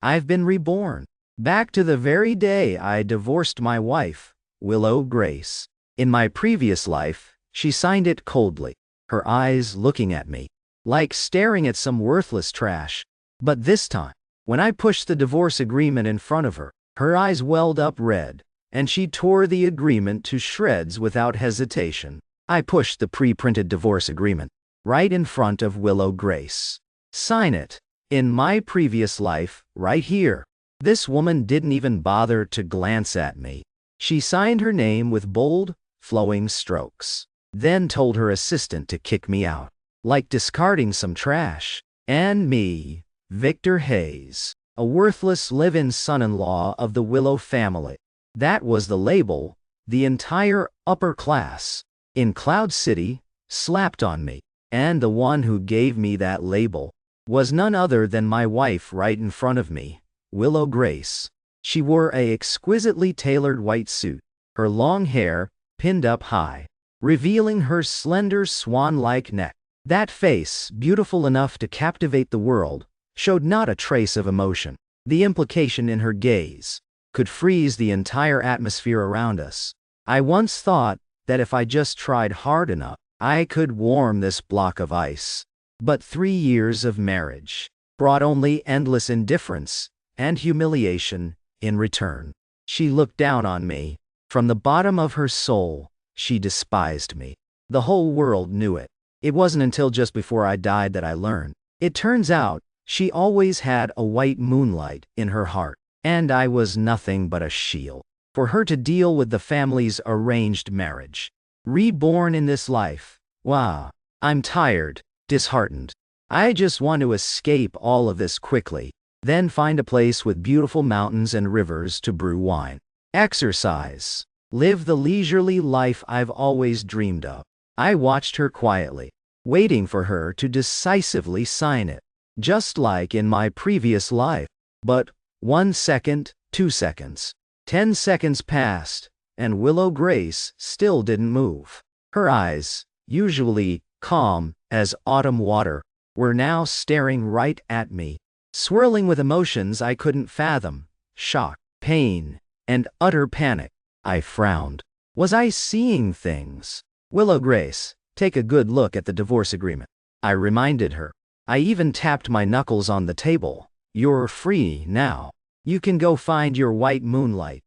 I've been reborn. Back to the very day I divorced my wife, Willow Grace. In my previous life, she signed it coldly, her eyes looking at me, like staring at some worthless trash. But this time, when I pushed the divorce agreement in front of her, her eyes welled up red, and she tore the agreement to shreds without hesitation. I pushed the pre-printed divorce agreement right in front of Willow Grace. Sign it. In my previous life, right here. This woman didn't even bother to glance at me. She signed her name with bold, flowing strokes, then told her assistant to kick me out, like discarding some trash. And me, Victor Hayes, a worthless live-in son-in-law of the Willow family. That was the label the entire upper class in Cloud City slapped on me. And the one who gave me that label was none other than my wife right in front of me, Willow Grace. She wore a exquisitely tailored white suit, her long hair pinned up high, revealing her slender swan-like neck. That face, beautiful enough to captivate the world, showed not a trace of emotion. The implication in her gaze could freeze the entire atmosphere around us. I once thought that if I just tried hard enough, I could warm this block of ice. But 3 years of marriage brought only endless indifference and humiliation in return. She looked down on me. From the bottom of her soul, she despised me. The whole world knew it. It wasn't until just before I died that I learned. It turns out, she always had a white moonlight in her heart, and I was nothing but a shield for her to deal with the family's arranged marriage. Reborn in this life. Wow. I'm tired, disheartened. I just want to escape all of this quickly, then find a place with beautiful mountains and rivers to brew wine. Exercise. Live the leisurely life I've always dreamed of. I watched her quietly, waiting for her to decisively sign it, just like in my previous life. But 1 second, 2 seconds, 10 seconds passed, and Willow Grace still didn't move. Her eyes, usually calm as autumn water, were now staring right at me, swirling with emotions I couldn't fathom: shock, pain, and utter panic. I frowned. Was I seeing things? Willow Grace, take a good look at the divorce agreement, I reminded her. I even tapped my knuckles on the table. You're free now. You can go find your white moonlight.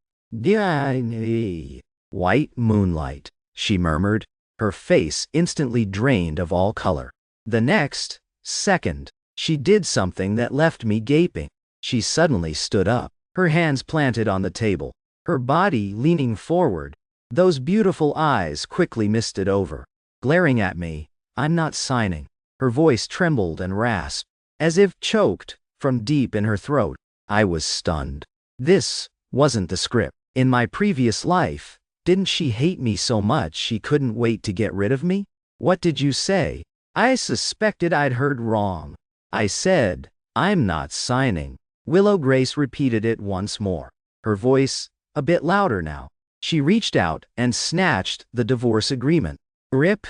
White moonlight, she murmured, her face instantly drained of all color. The next second, she did something that left me gaping. She suddenly stood up, her hands planted on the table, her body leaning forward. Those beautiful eyes quickly misted over, glaring at me. I'm not signing. Her voice trembled and rasped, as if choked from deep in her throat. I was stunned. This wasn't the script. In my previous life, didn't she hate me so much she couldn't wait to get rid of me? What did you say? I suspected I'd heard wrong. I said, I'm not signing. Willow Grace repeated it once more, her voice a bit louder now. She reached out and snatched the divorce agreement. Rip.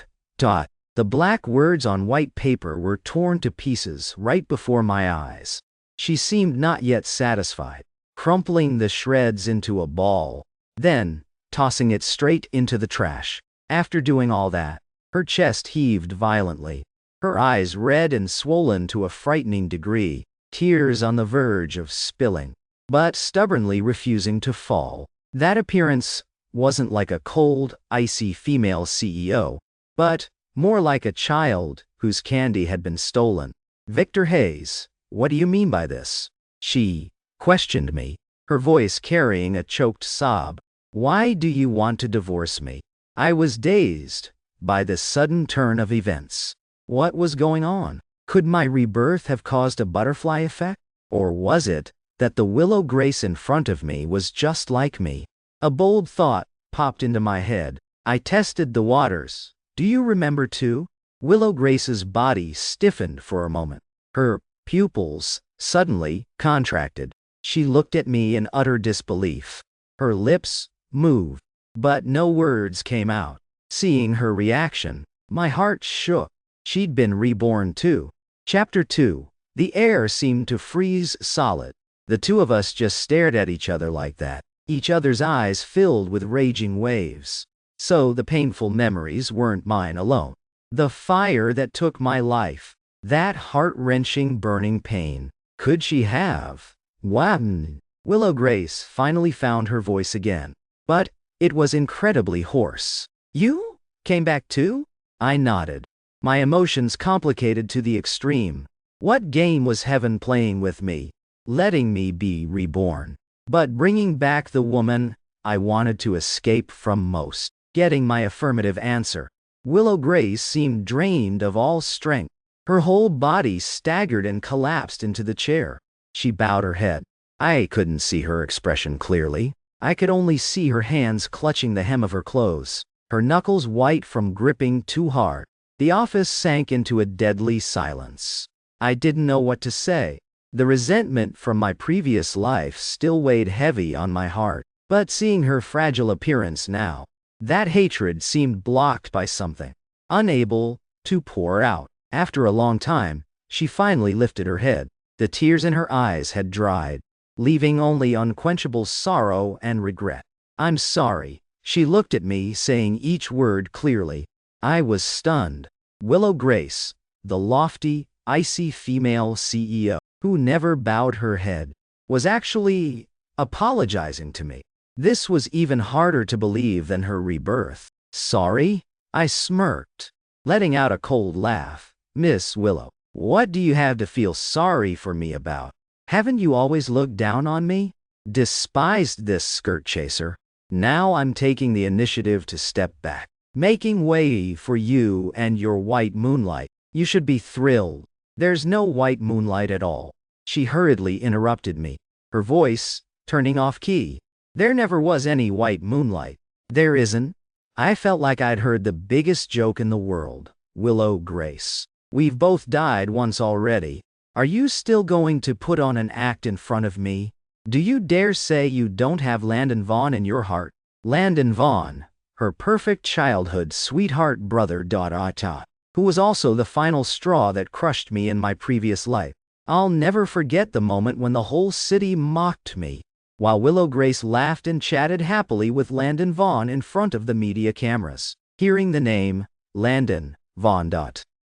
The black words on white paper were torn to pieces right before my eyes. She seemed not yet satisfied, crumpling the shreds into a ball, then tossing it straight into the trash. After doing all that, her chest heaved violently, her eyes red and swollen to a frightening degree, tears on the verge of spilling, but stubbornly refusing to fall. That appearance wasn't like a cold, icy female CEO, but more like a child whose candy had been stolen. Victor Hayes, what do you mean by this? She questioned me, her voice carrying a choked sob. Why do you want to divorce me? I was dazed by this sudden turn of events. What was going on? Could my rebirth have caused a butterfly effect? Or was it that the Willow Grace in front of me was just like me? A bold thought popped into my head. I tested the waters. Do you remember too? Willow Grace's body stiffened for a moment. Her pupils suddenly contracted. She looked at me in utter disbelief. Her lips moved, but no words came out. Seeing her reaction, my heart shook. She'd been reborn too. Chapter 2. The air seemed to freeze solid. The two of us just stared at each other like that, each other's eyes filled with raging waves. So the painful memories weren't mine alone. The fire that took my life, that heart-wrenching burning pain. Could she have? Willow Grace finally found her voice again, but it was incredibly hoarse. You came back too? I nodded, my emotions complicated to the extreme. What game was heaven playing with me, letting me be reborn, but bringing back the woman I wanted to escape from most? Getting my affirmative answer, Willow Grace seemed drained of all strength. Her whole body staggered and collapsed into the chair. She bowed her head. I couldn't see her expression clearly. I could only see her hands clutching the hem of her clothes, her knuckles white from gripping too hard. The office sank into a deadly silence. I didn't know what to say. The resentment from my previous life still weighed heavy on my heart, but seeing her fragile appearance now, that hatred seemed blocked by something, unable to pour out. After a long time, she finally lifted her head. The tears in her eyes had dried, leaving only unquenchable sorrow and regret. I'm sorry. She looked at me, saying each word clearly. I was stunned. Willow Grace, the lofty, icy female CEO, who never bowed her head, was actually apologizing to me. This was even harder to believe than her rebirth. Sorry? I smirked, letting out a cold laugh. Miss Willow, what do you have to feel sorry for me about? Haven't you always looked down on me? Despised this skirt chaser. Now I'm taking the initiative to step back, making way for you and your white moonlight. You should be thrilled. There's no white moonlight at all. She hurriedly interrupted me, her voice turning off key. There never was any white moonlight. There isn't? I felt like I'd heard the biggest joke in the world. Willow Grace, we've both died once already. Are you still going to put on an act in front of me? Do you dare say you don't have Landon Vaughn in your heart? Landon Vaughn, her perfect childhood sweetheart brother, who was also the final straw that crushed me in my previous life. I'll never forget the moment when the whole city mocked me, while Willow Grace laughed and chatted happily with Landon Vaughn in front of the media cameras. Hearing the name, Landon Vaughn.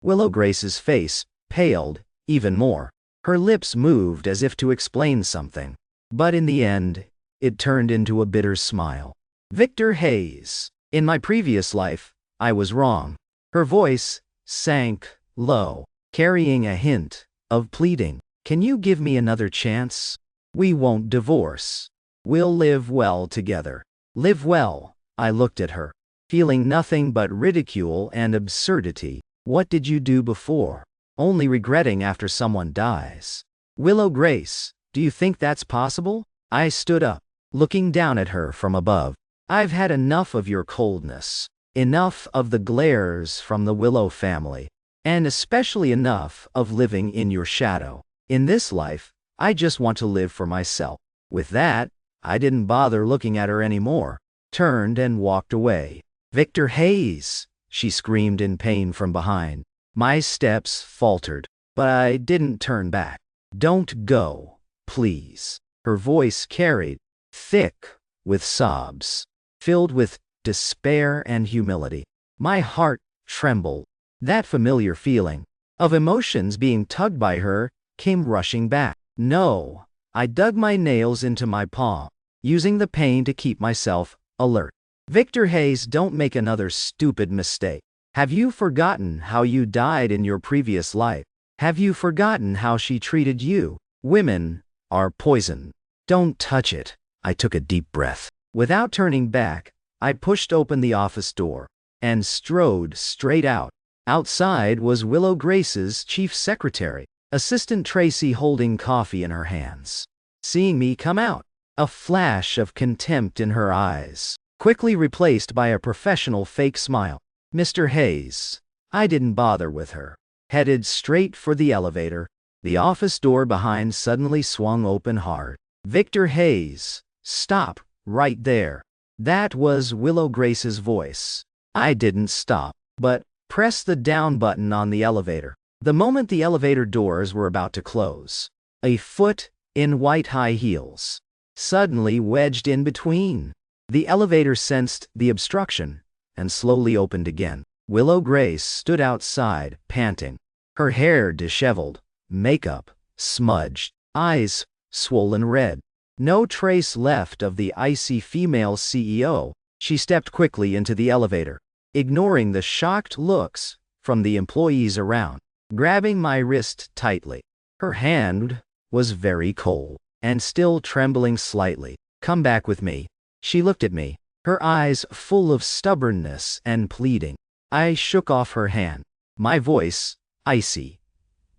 Willow Grace's face paled even more. Her lips moved as if to explain something, but in the end, it turned into a bitter smile. Victor Hayes. In my previous life, I was wrong. Her voice sank low, carrying a hint of pleading. Can you give me another chance? We won't divorce. We'll live well together. Live well. I looked at her, feeling nothing but ridicule and absurdity. What did you do before? Only regretting after someone dies. Willow Grace, do you think that's possible? I stood up, looking down at her from above. I've had enough of your coldness, enough of the glares from the Willow family, and especially enough of living in your shadow. In this life, I just want to live for myself. With that, I didn't bother looking at her anymore, turned and walked away. Victor Hayes, she screamed in pain from behind. My steps faltered, but I didn't turn back. Don't go, please. Her voice carried, thick with sobs, filled with despair and humility. My heart trembled. That familiar feeling of emotions being tugged by her came rushing back. No, I dug my nails into my palm, using the pain to keep myself alert. Victor Hayes, don't make another stupid mistake. Have you forgotten how you died in your previous life? Have you forgotten how she treated you? Women are poison. Don't touch it. I took a deep breath. Without turning back, I pushed open the office door and strode straight out. Outside was Willow Grace's chief secretary, Assistant Tracy, holding coffee in her hands. Seeing me come out, a flash of contempt in her eyes, quickly replaced by a professional fake smile. Mr. Hayes. I didn't bother with her. Headed straight for the elevator. The office door behind suddenly swung open hard. Victor Hayes. Stop, right there. That was Willow Grace's voice. I didn't stop, but pressed the down button on the elevator. The moment the elevator doors were about to close, a foot in white high heels, suddenly wedged in between. The elevator sensed the obstruction and slowly opened again. Willow Grace stood outside, panting, her hair disheveled, makeup smudged, eyes swollen red. No trace left of the icy female CEO. She stepped quickly into the elevator, ignoring the shocked looks from the employees around, grabbing my wrist tightly. Her hand was very cold and still trembling slightly. "Come back with me." She looked at me, her eyes full of stubbornness and pleading. I shook off her hand, my voice icy.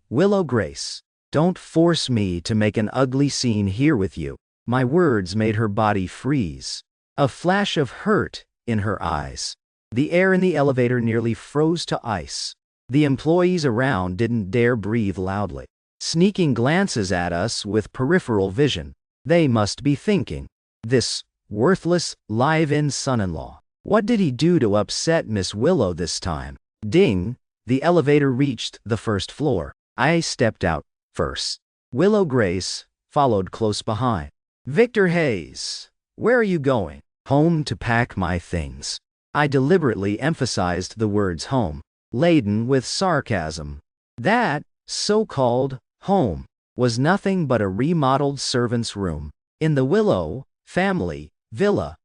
"Willow Grace, don't force me to make an ugly scene here with you." My words made her body freeze, a flash of hurt in her eyes. The air in the elevator nearly froze to ice. The employees around didn't dare breathe loudly, sneaking glances at us with peripheral vision. They must be thinking, this worthless, live-in son-in-law. What did he do to upset Miss Willow this time? Ding! The elevator reached the first floor. I stepped out first. Willow Grace followed close behind. "Victor Hayes, where are you going?" "Home to pack my things." I deliberately emphasized the words home, laden with sarcasm. That so-called home was nothing but a remodeled servant's room in the Willow family villa.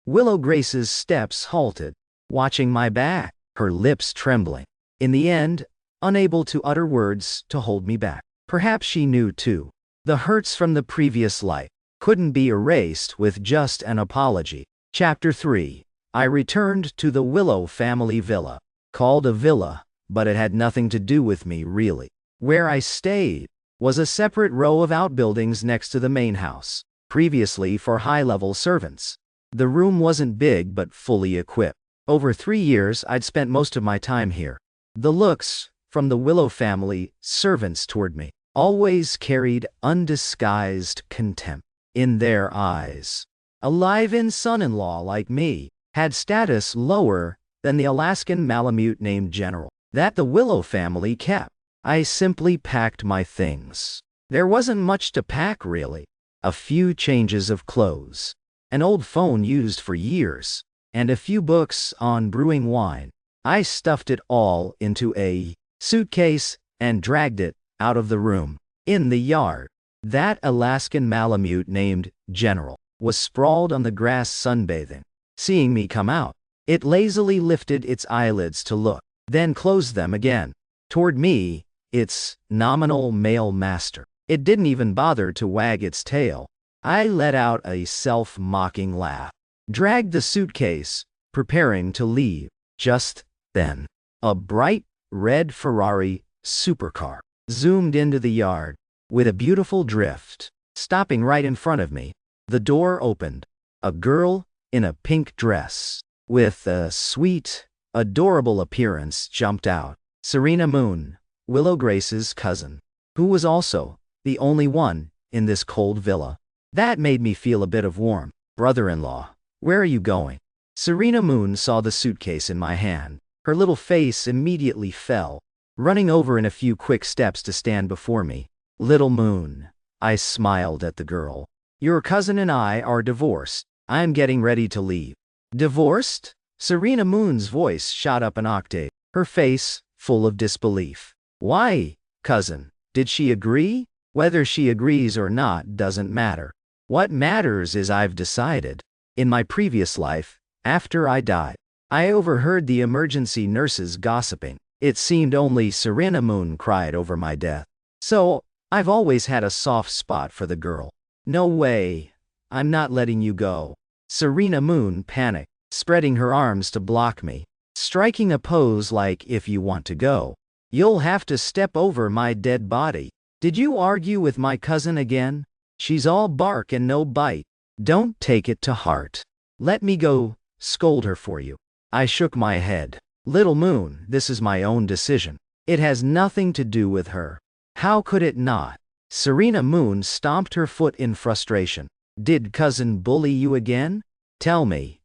Willow Grace's steps halted, watching my back, her lips trembling. In the end, unable to utter words to hold me back. Perhaps she knew too. The hurts from the previous life couldn't be erased with just an apology. Chapter 3. I returned to the Willow family villa. Called a villa, but it had nothing to do with me really. Where I stayed was a separate row of outbuildings next to the main house, previously for high-level servants. The room wasn't big but fully equipped. Over 3 years I'd spent most of my time here. The looks from the Willow family servants toward me always carried undisguised contempt in their eyes. A live-in son-in-law like me had status lower than the Alaskan Malamute named General that the Willow family kept. I simply packed my things. There wasn't much to pack really. A few changes of clothes, an old phone used for years, and a few books on brewing wine. I stuffed it all into a suitcase and dragged it out of the room. In the yard, that Alaskan Malamute named General was sprawled on the grass sunbathing. Seeing me come out, it lazily lifted its eyelids to look, then closed them again. Toward me, its nominal male master. It didn't even bother to wag its tail. I let out a self-mocking laugh, dragged the suitcase, preparing to leave. Just then, a bright red Ferrari supercar zoomed into the yard with a beautiful drift, stopping right in front of me. The door opened. A girl in a pink dress with a sweet, adorable appearance jumped out. Serena Moon, Willow Grace's cousin, who was also the only one in this cold villa. That made me feel a bit of warm. "Brother-in-law, where are you going?" Serena Moon saw the suitcase in my hand. Her little face immediately fell, running over in a few quick steps to stand before me. "Little Moon," I smiled at the girl. "Your cousin and I are divorced. I'm getting ready to leave." "Divorced?" Serena Moon's voice shot up an octave, her face full of disbelief. "Why, cousin, did she agree?" "Whether she agrees or not doesn't matter. What matters is I've decided. In my previous life, after I died, I overheard the emergency nurses gossiping. It seemed only Serena Moon cried over my death. So, I've always had a soft spot for the girl. No way. I'm not letting you go." Serena Moon panicked, spreading her arms to block me, striking a pose like, "If you want to go, you'll have to step over my dead body." "Did you argue with my cousin again? She's all bark and no bite. Don't take it to heart. Let me go scold her for you." I shook my head. "Little Moon, this is my own decision. It has nothing to do with her." "How could it not?" Serena Moon stomped her foot in frustration. "Did cousin bully you again? Tell me.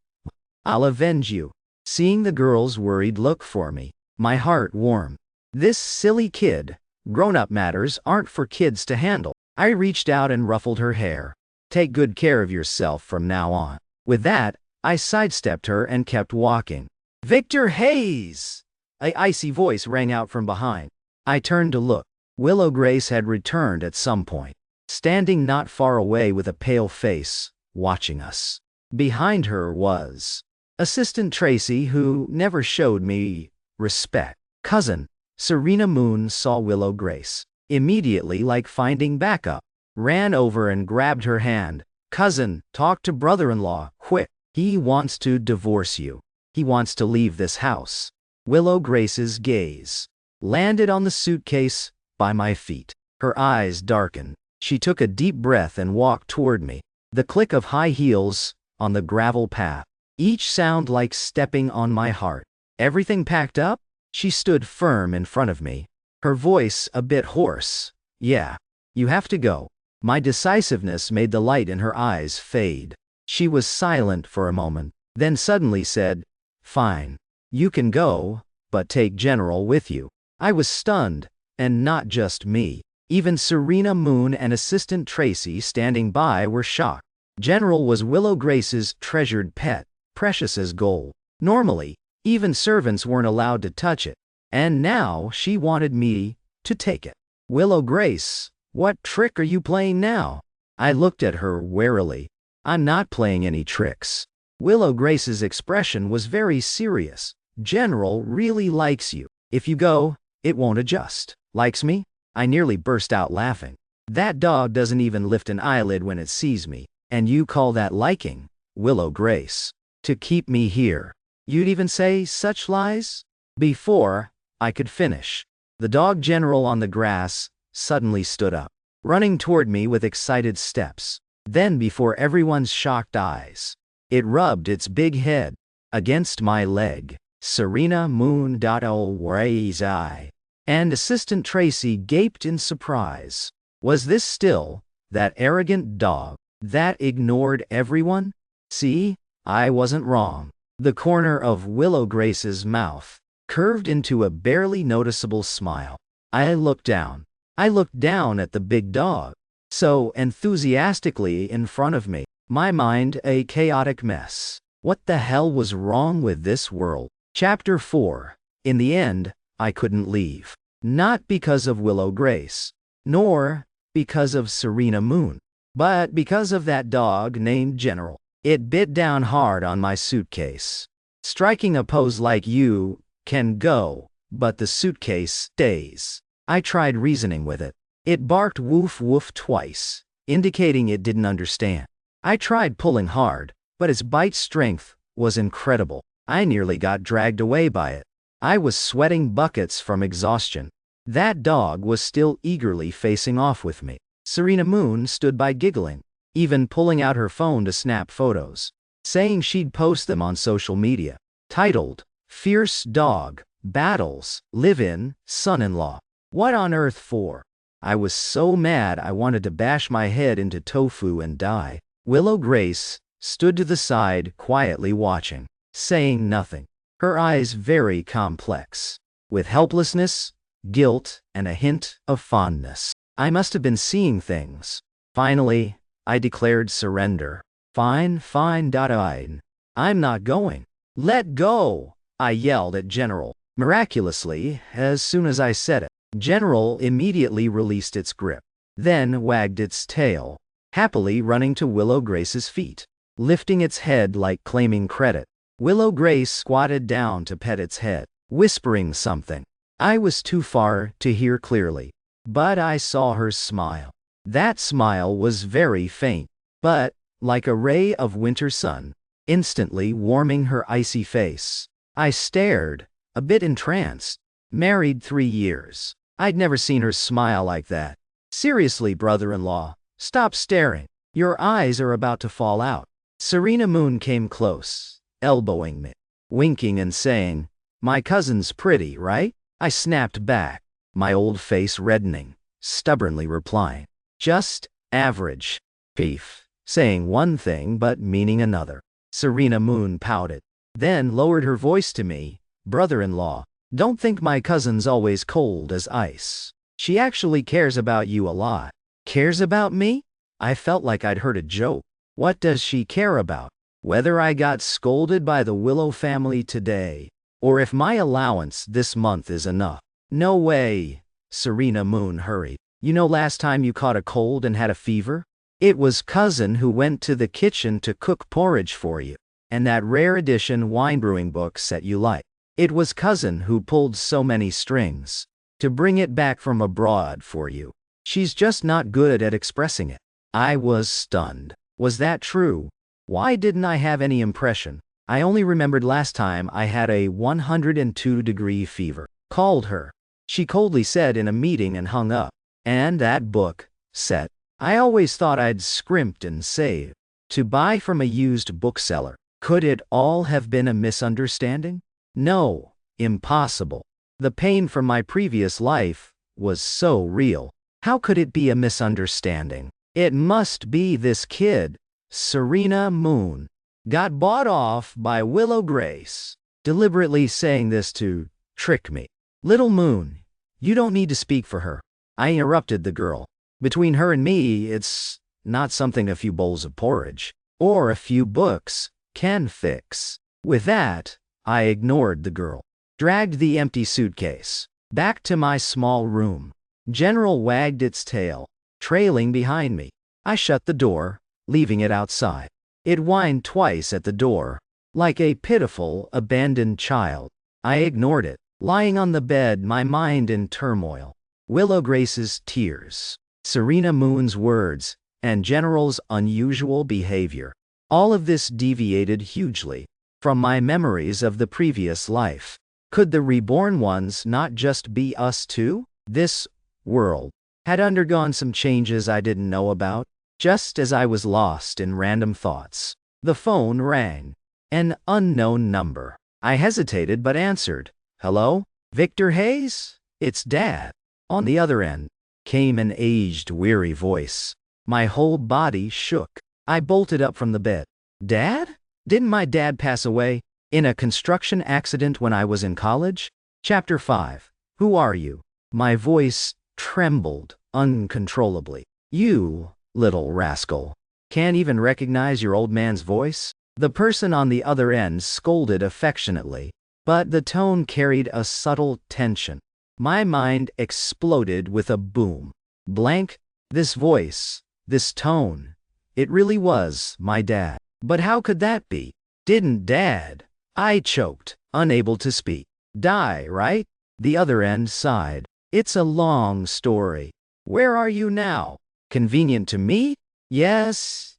I'll avenge you." Seeing the girl's worried look for me, my heart warmed. This silly kid. Grown-up matters aren't for kids to handle. I reached out and ruffled her hair. Take good care of yourself from now on. With that, I sidestepped her and kept walking. Victor Hayes! An icy voice rang out from behind. I turned to look. Willow Grace had returned at some point, standing not far away with a pale face, watching us. Behind her was Assistant Tracy, who never showed me respect. Cousin, Serena Moon saw Willow Grace. Immediately, like finding backup, ran over and grabbed her hand. Cousin, talk to brother-in-law, quick. He wants to divorce you. He wants to leave this house. Willow Grace's gaze landed on the suitcase by my feet. Her eyes darkened. She took a deep breath and walked toward me. The click of high heels on the gravel path. Each sound like stepping on my heart. Everything packed up? She stood firm in front of me. Her voice a bit hoarse. Yeah, you have to go. My decisiveness made the light in her eyes fade. She was silent for a moment, then suddenly said, Fine. You can go, but take General with you. I was stunned, and not just me. Even Serena Moon and Assistant Tracy standing by were shocked. General was Willow Grace's treasured pet, precious as gold. Normally, even servants weren't allowed to touch it. And now she wanted me to take it. Willow Grace, what trick are you playing now? I looked at her warily. I'm not playing any tricks. Willow Grace's expression was very serious. General really likes you. If you go, it won't adjust. Likes me? I nearly burst out laughing. That dog doesn't even lift an eyelid when it sees me. And you call that liking, Willow Grace? To keep me here. You'd even say such lies? Before I could finish, the dog General on the grass suddenly stood up, running toward me with excited steps. Then, before everyone's shocked eyes, it rubbed its big head against my leg. Serena Moon raised eye, and Assistant Tracy gaped in surprise. Was this still that arrogant dog that ignored everyone? See, I wasn't wrong. The corner of Willow Grace's mouth curved into a barely noticeable smile. I looked down. I looked down at the big dog, so enthusiastically in front of me. My mind a chaotic mess. What the hell was wrong with this world? Chapter 4. In the end, I couldn't leave. Not because of Willow Grace, nor because of Serena Moon, but because of that dog named General. It bit down hard on my suitcase, striking a pose like you can go, but the suitcase stays. I tried reasoning with it. It barked woof woof twice, indicating it didn't understand. I tried pulling hard, but its bite strength was incredible. I nearly got dragged away by it. I was sweating buckets from exhaustion. That dog was still eagerly facing off with me. Serena Moon stood by giggling, even pulling out her phone to snap photos, saying she'd post them on social media. Titled, Fierce Dog Battles Live-In Son-in-Law. What on earth for? I was so mad I wanted to bash my head into tofu and die. Willow Grace stood to the side quietly watching, saying nothing. Her eyes very complex, with helplessness, guilt, and a hint of fondness. I must have been seeing things. Finally, I declared surrender. Fine. I'm not going. Let go! I yelled at General. Miraculously, as soon as I said it, General immediately released its grip, then wagged its tail, happily running to Willow Grace's feet, lifting its head like claiming credit. Willow Grace squatted down to pet its head, whispering something. I was too far to hear clearly, but I saw her smile. That smile was very faint, but, like a ray of winter sun, instantly warming her icy face. I stared, a bit entranced. Married 3 years. I'd never seen her smile like that. Seriously, brother-in-law, stop staring. Your eyes are about to fall out. Serena Moon came close, elbowing me, winking and saying, My cousin's pretty, right? I snapped back, my old face reddening, stubbornly replying, Just average. Beef, saying one thing but meaning another. Serena Moon pouted, then lowered her voice to me, Brother-in-law, don't think my cousin's always cold as ice. She actually cares about you a lot. Cares about me? I felt like I'd heard a joke. What does she care about? Whether I got scolded by the Willow family today, or if my allowance this month is enough. No way. Serena Moon hurried. You know last time you caught a cold and had a fever? It was cousin who went to the kitchen to cook porridge for you, and that rare edition wine brewing book set you like. It was cousin who pulled so many strings to bring it back from abroad for you. She's just not good at expressing it. I was stunned. Was that true? Why didn't I have any impression? I only remembered last time I had a 102-degree fever. Called her. She coldly said in a meeting and hung up. And that book set. I always thought I'd scrimped and saved to buy from a used bookseller. Could it all have been a misunderstanding? No, impossible. The pain from my previous life was so real. How could it be a misunderstanding? It must be this kid, Serena Moon, got bought off by Willow Grace, deliberately saying this to trick me. Little Moon, you don't need to speak for her. I interrupted the girl. Between her and me, it's not something a few bowls of porridge or a few books can fix. With that, I ignored the girl, dragged the empty suitcase back to my small room. General wagged its tail, trailing behind me. I shut the door, leaving it outside. It whined twice at the door, like a pitiful, abandoned child. I ignored it, lying on the bed, my mind in turmoil. Willow Grace's tears, Serena Moon's words, and General's unusual behavior. All of this deviated hugely from my memories of the previous life. Could the reborn ones not just be us too? This world had undergone some changes I didn't know about. Just as I was lost in random thoughts, the phone rang. An unknown number. I hesitated but answered. Hello? Victor Hayes? It's Dad. On the other end came an aged, weary voice. My whole body shook. I bolted up from the bed. Dad? Didn't my dad pass away in a construction accident when I was in college? Chapter 5. Who are you? My voice trembled uncontrollably. You, little rascal, can't even recognize your old man's voice? The person on the other end scolded affectionately, but the tone carried a subtle tension. My mind exploded with a boom. Blank. This voice, this tone, it really was my dad. But how could that be? Didn't Dad? I choked, unable to speak. Die, right? The other end sighed. It's a long story. Where are you now? Convenient to me? Yes,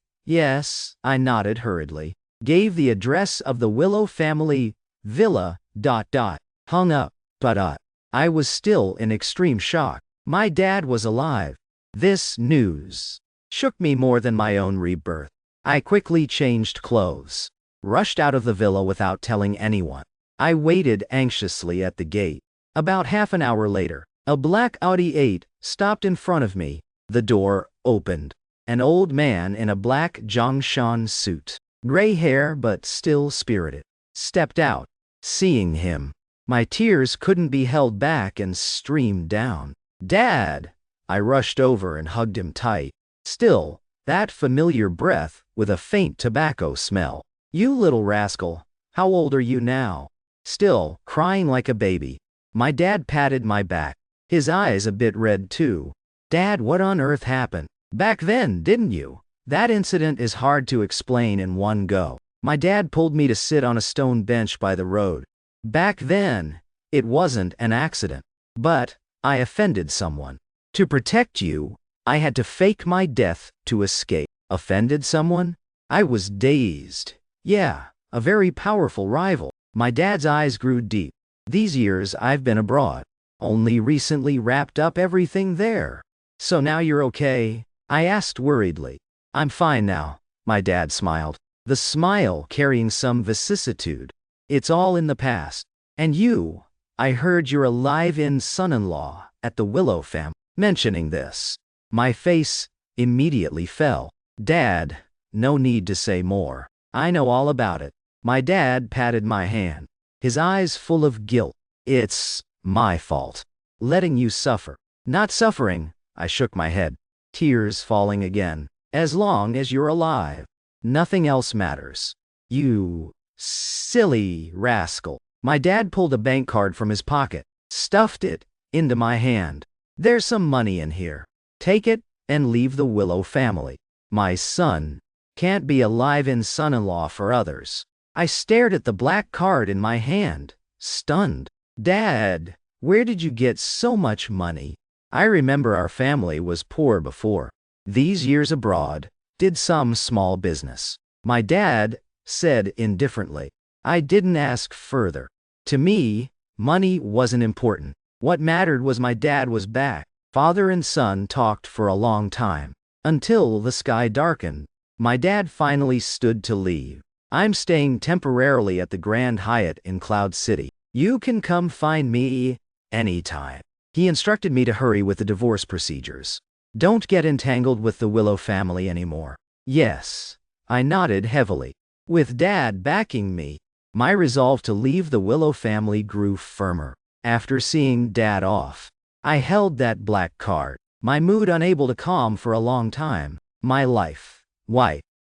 I nodded hurriedly. Gave the address of the Willow family villa, hung up, I was still in extreme shock. My dad was alive. This news shook me more than my own rebirth. I quickly changed clothes, rushed out of the villa without telling anyone. I waited anxiously at the gate. About half an hour later, a black Audi 8 stopped in front of me. The door opened. An old man in a black Zhongshan suit, gray hair but still spirited, stepped out. Seeing him, my tears couldn't be held back and streamed down. Dad! I rushed over and hugged him tight. Still, that familiar breath with a faint tobacco smell. You little rascal, how old are you now? Still, crying like a baby. My dad patted my back, his eyes a bit red too. Dad, what on earth happened? Back then, didn't you? That incident is hard to explain in one go. My dad pulled me to sit on a stone bench by the road. Back then, it wasn't an accident. But I offended someone. To protect you, I had to fake my death to escape. Offended someone? I was dazed. Yeah, a very powerful rival. My dad's eyes grew deep. These years I've been abroad. Only recently wrapped up everything there. So now you're okay? I asked worriedly. I'm fine now, my dad smiled. The smile carrying some vicissitude. It's all in the past. And you, I heard you're a live-in son-in-law at the Willow family. Mentioning this, my face immediately fell. Dad, no need to say more. I know all about it. My dad patted my hand, his eyes full of guilt. It's my fault. Letting you suffer. Not suffering, I shook my head. tears falling again. As long as you're alive, nothing else matters. You silly rascal. My dad pulled a bank card from his pocket, stuffed it into my hand. There's some money in here. Take it and leave the Willow family. My son can't be a live-in son-in-law for others. I stared at the black card in my hand, stunned. Dad, where did you get so much money? I remember our family was poor before these years abroad, did some small business. My dad said indifferently. I didn't ask further. To me, money wasn't important. What mattered was my dad was back. Father and son talked for a long time, until the sky darkened. My dad finally stood to leave. I'm staying temporarily at the Grand Hyatt in Cloud City. You can come find me anytime. He instructed me to hurry with the divorce procedures. Don't get entangled with the Willow family anymore. Yes, I nodded heavily. With Dad backing me, my resolve to leave the Willow family grew firmer. After seeing Dad off, I held that black card, my mood unable to calm for a long time. My life,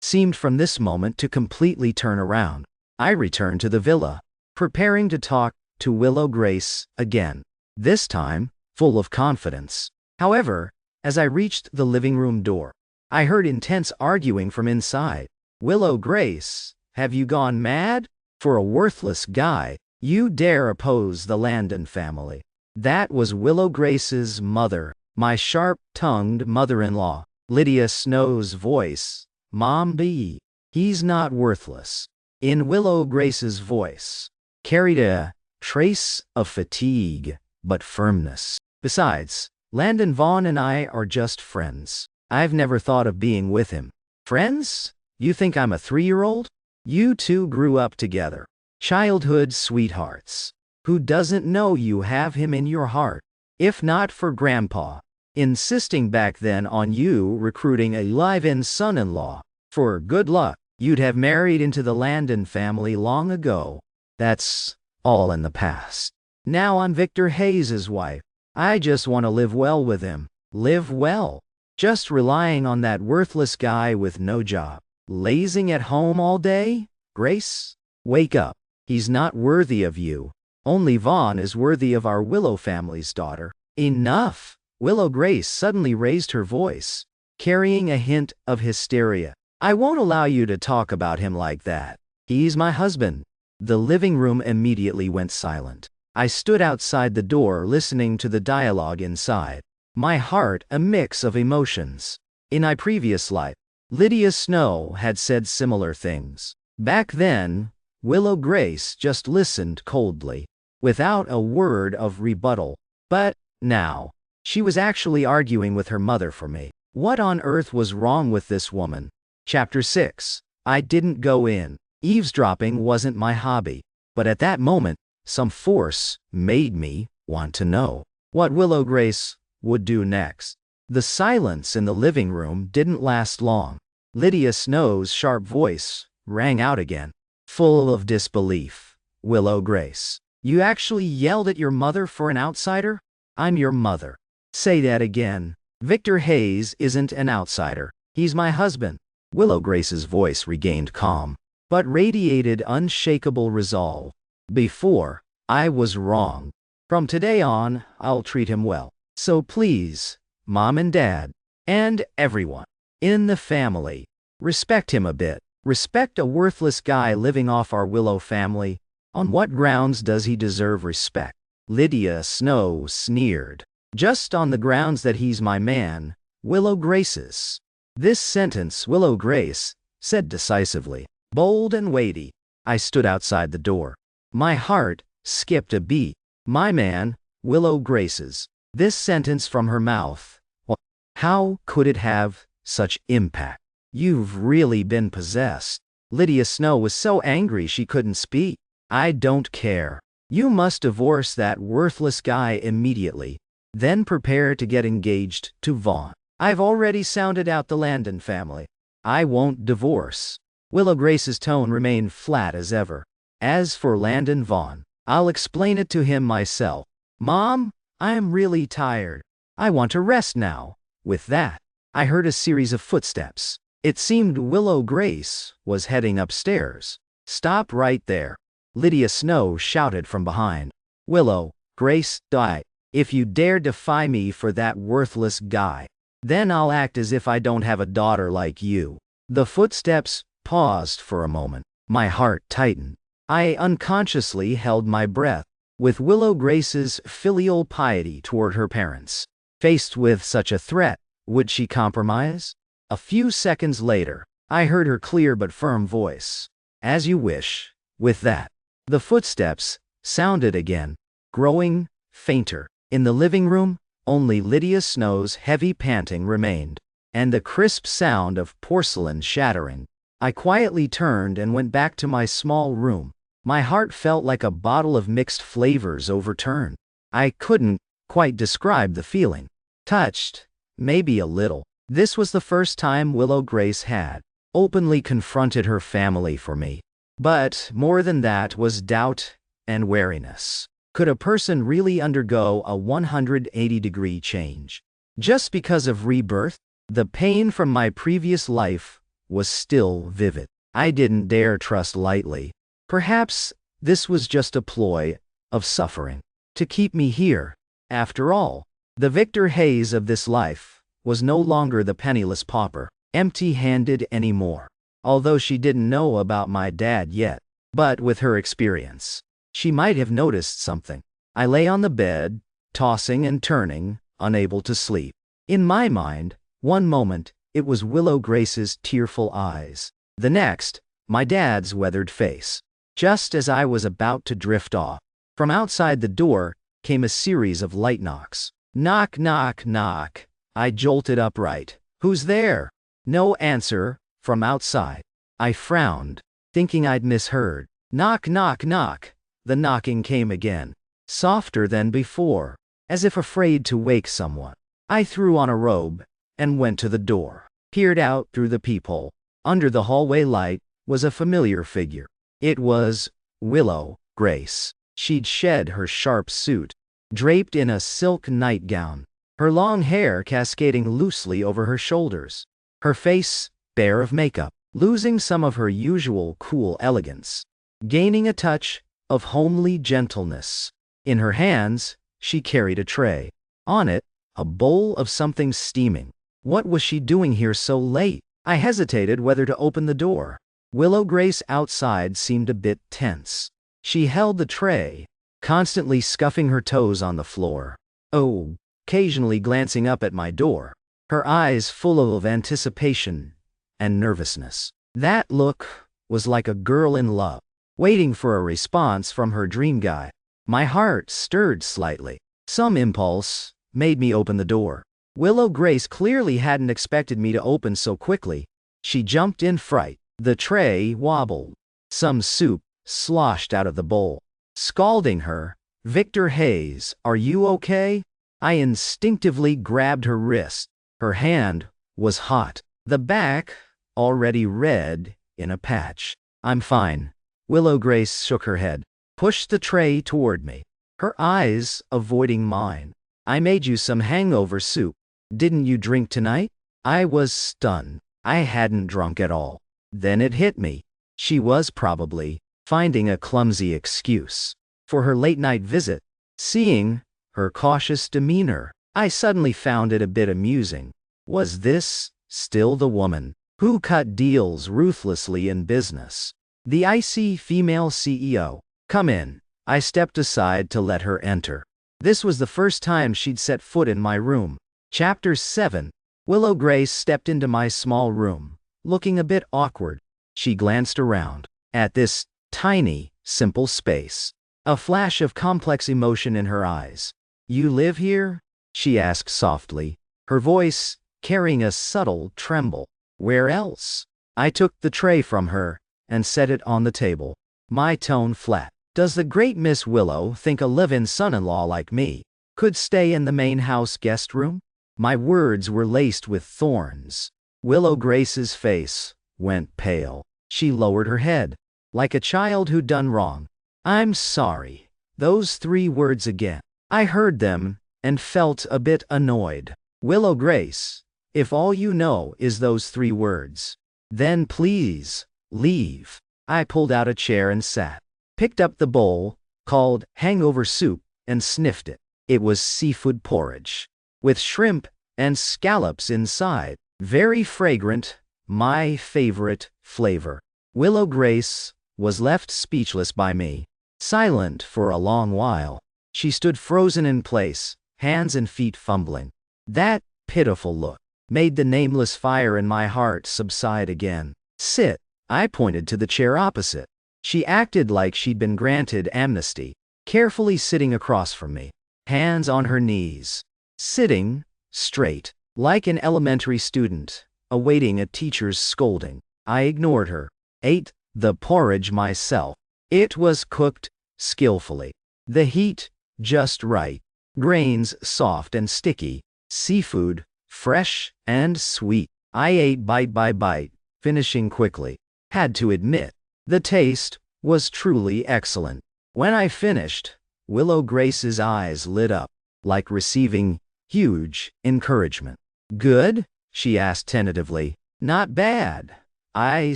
seemed from this moment to completely turn around. I returned to the villa, preparing to talk to Willow Grace again, this time full of confidence. However, as I reached the living room door, I heard intense arguing from inside. Willow Grace, have you gone mad? For a worthless guy, you dare oppose the Landon family. That was Willow Grace's mother, my sharp-tongued mother-in-law. Lydia Snow's voice. Mom B. He's not worthless. In Willow Grace's voice carried a trace of fatigue, but firmness. Besides, Landon Vaughn and I are just friends. I've never thought of being with him. Friends? You think I'm a 3-year-old? You two grew up together. Childhood sweethearts. Who doesn't know you have him in your heart? If not for Grandpa insisting back then on you recruiting a live-in son-in-law, for good luck, you'd have married into the Landon family long ago. That's all in the past. Now I'm Victor Hayes's wife. I just want to live well with him. Live well. Just relying on that worthless guy with no job. Lazing at home all day? Grace? Wake up. He's not worthy of you. Only Vaughn is worthy of our Willow family's daughter. Enough! Willow Grace suddenly raised her voice, carrying a hint of hysteria. I won't allow you to talk about him like that. He's my husband. The living room immediately went silent. I stood outside the door listening to the dialogue inside, my heart a mix of emotions. In my previous life, Lydia Snow had said similar things. Back then, Willow Grace just listened coldly, without a word of rebuttal. But now, she was actually arguing with her mother for me. What on earth was wrong with this woman? Chapter 6. I didn't go in. Eavesdropping wasn't my hobby, but at that moment, some force made me want to know what Willow Grace would do next. The silence in the living room didn't last long. Lydia Snow's sharp voice rang out again, full of disbelief. Willow Grace, you actually yelled at your mother for an outsider? I'm your mother. Say that again. Victor Hayes isn't an outsider. He's my husband. Willow Grace's voice regained calm, but radiated unshakable resolve. Before, I was wrong. From today on, I'll treat him well. So please, Mom and Dad, and everyone in the family, respect him a bit. Respect a worthless guy living off our Willow family. On what grounds does he deserve respect? Lydia Snow sneered. Just on the grounds that he's my man, Willow Grace's. This sentence Willow Grace said decisively, bold and weighty. I stood outside the door. My heart skipped a beat. My man, Willow Grace's. This sentence from her mouth. Well, how could it have such impact? You've really been possessed. Lydia Snow was so angry she couldn't speak. I don't care. You must divorce that worthless guy immediately. Then prepare to get engaged to Vaughn. I've already sounded out the Landon family. I won't divorce. Willow Grace's tone remained flat as ever. As for Landon Vaughn, I'll explain it to him myself. Mom, I'm really tired. I want to rest now. With that, I heard a series of footsteps. It seemed Willow Grace was heading upstairs. "Stop right there," Lydia Snow shouted from behind. "Willow Grace, die. If you dare defy me for that worthless guy, then I'll act as if I don't have a daughter like you." The footsteps paused for a moment. My heart tightened. I unconsciously held my breath. With Willow Grace's filial piety toward her parents, faced with such a threat, would she compromise? A few seconds later, I heard her clear but firm voice. "As you wish." With that, the footsteps sounded again, growing fainter. In the living room, only Lydia Snow's heavy panting remained, and the crisp sound of porcelain shattering. I quietly turned and went back to my small room. My heart felt like a bottle of mixed flavors overturned. I couldn't quite describe the feeling. Touched, maybe a little. This was the first time Willow Grace had openly confronted her family for me. But more than that was doubt and wariness. Could a person really undergo a 180-degree change just because of rebirth? The pain from my previous life was still vivid. I didn't dare trust lightly. Perhaps this was just a ploy of suffering to keep me here. After all, the Victor Hayes of this life was no longer the penniless pauper, empty-handed anymore. Although she didn't know about my dad yet, but with her experience, she might have noticed something. I lay on the bed, tossing and turning, unable to sleep. In my mind, one moment, it was Willow Grace's tearful eyes. The next, my dad's weathered face. Just as I was about to drift off, from outside the door came a series of light knocks. Knock, knock, knock. I jolted upright. "Who's there?" No answer from outside. I frowned, thinking I'd misheard. Knock, knock, knock. The knocking came again, softer than before, as if afraid to wake someone. I threw on a robe and went to the door, peered out through the peephole. Under the hallway light was a familiar figure. It was Willow Grace. She'd shed her sharp suit, draped in a silk nightgown, her long hair cascading loosely over her shoulders, her face bare of makeup, losing some of her usual cool elegance, gaining a touch of homely gentleness. In her hands, she carried a tray. On it, a bowl of something steaming. What was she doing here so late? I hesitated whether to open the door. Willow Grace outside seemed a bit tense. She held the tray, constantly scuffing her toes on the floor. Occasionally glancing up at my door, her eyes full of anticipation and nervousness. That look was like a girl in love, waiting for a response from her dream guy. My heart stirred slightly. Some impulse made me open the door. Willow Grace clearly hadn't expected me to open so quickly. She jumped in fright. The tray wobbled. Some soup sloshed out of the bowl, scalding her. "Victor Hayes, are you okay?" I instinctively grabbed her wrist. Her hand was hot, the back already red in a patch. "I'm fine." Willow Grace shook her head, pushed the tray toward me, her eyes avoiding mine. "I made you some hangover soup. Didn't you drink tonight?" I was stunned. I hadn't drunk at all. Then it hit me. She was probably finding a clumsy excuse for her late-night visit. Seeing her cautious demeanor, I suddenly found it a bit amusing. Was this still the woman who cut deals ruthlessly in business? The icy female CEO. "Come in." I stepped aside to let her enter. This was the first time she'd set foot in my room. Chapter 7. Willow Grace stepped into my small room, looking a bit awkward. She glanced around at this tiny, simple space, a flash of complex emotion in her eyes. "You live here?" she asked softly, her voice carrying a subtle tremble. "Where else?" I took the tray from her and set it on the table, my tone flat. "Does the great Miss Willow think a live-in son-in-law like me could stay in the main house guest room?" My words were laced with thorns. Willow Grace's face went pale. She lowered her head, like a child who'd done wrong. "I'm sorry." Those 3 words again. I heard them and felt a bit annoyed. "Willow Grace, If all you know is those 3 words, then please, leave. I pulled out a chair and sat, picked up the bowl, called hangover soup, and sniffed it. It was seafood porridge, with shrimp and scallops inside. Very fragrant, my favorite flavor. Willow Grace was left speechless by me, silent for a long while. She stood frozen in place, hands and feet fumbling. That pitiful look made the nameless fire in my heart subside again. Sit. I pointed to the chair opposite. She acted like she'd been granted amnesty, carefully sitting across from me, hands on her knees, sitting straight, like an elementary student, awaiting a teacher's scolding. I ignored her, ate the porridge myself. It was cooked skillfully, the heat just right, grains soft and sticky, seafood fresh and sweet. I ate bite by bite, finishing quickly. Had to admit, the taste was truly excellent. When I finished, Willow Grace's eyes lit up, like receiving huge encouragement. Good? She asked tentatively. Not bad. I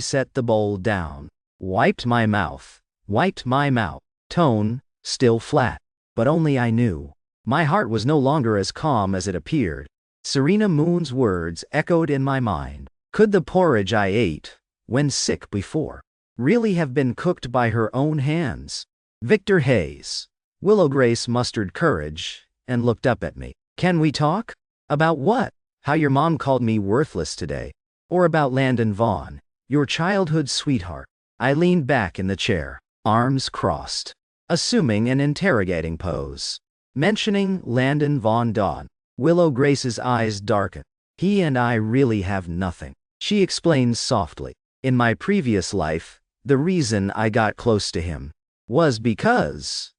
set the bowl down, wiped my mouth, tone still flat, but only I knew. My heart was no longer as calm as it appeared. Serena Moon's words echoed in my mind. Could the porridge I ate, when sick before, really have been cooked by her own hands? Victor Hayes. Willow Grace mustered courage and looked up at me. Can we talk? About what? How your mom called me worthless today. Or about Landon Vaughn, your childhood sweetheart. I leaned back in the chair, arms crossed, assuming an interrogating pose. Mentioning Landon Vaughn Dawn, Willow Grace's eyes darkened. He and I really have nothing. She explained softly. In my previous life, the reason I got close to him was because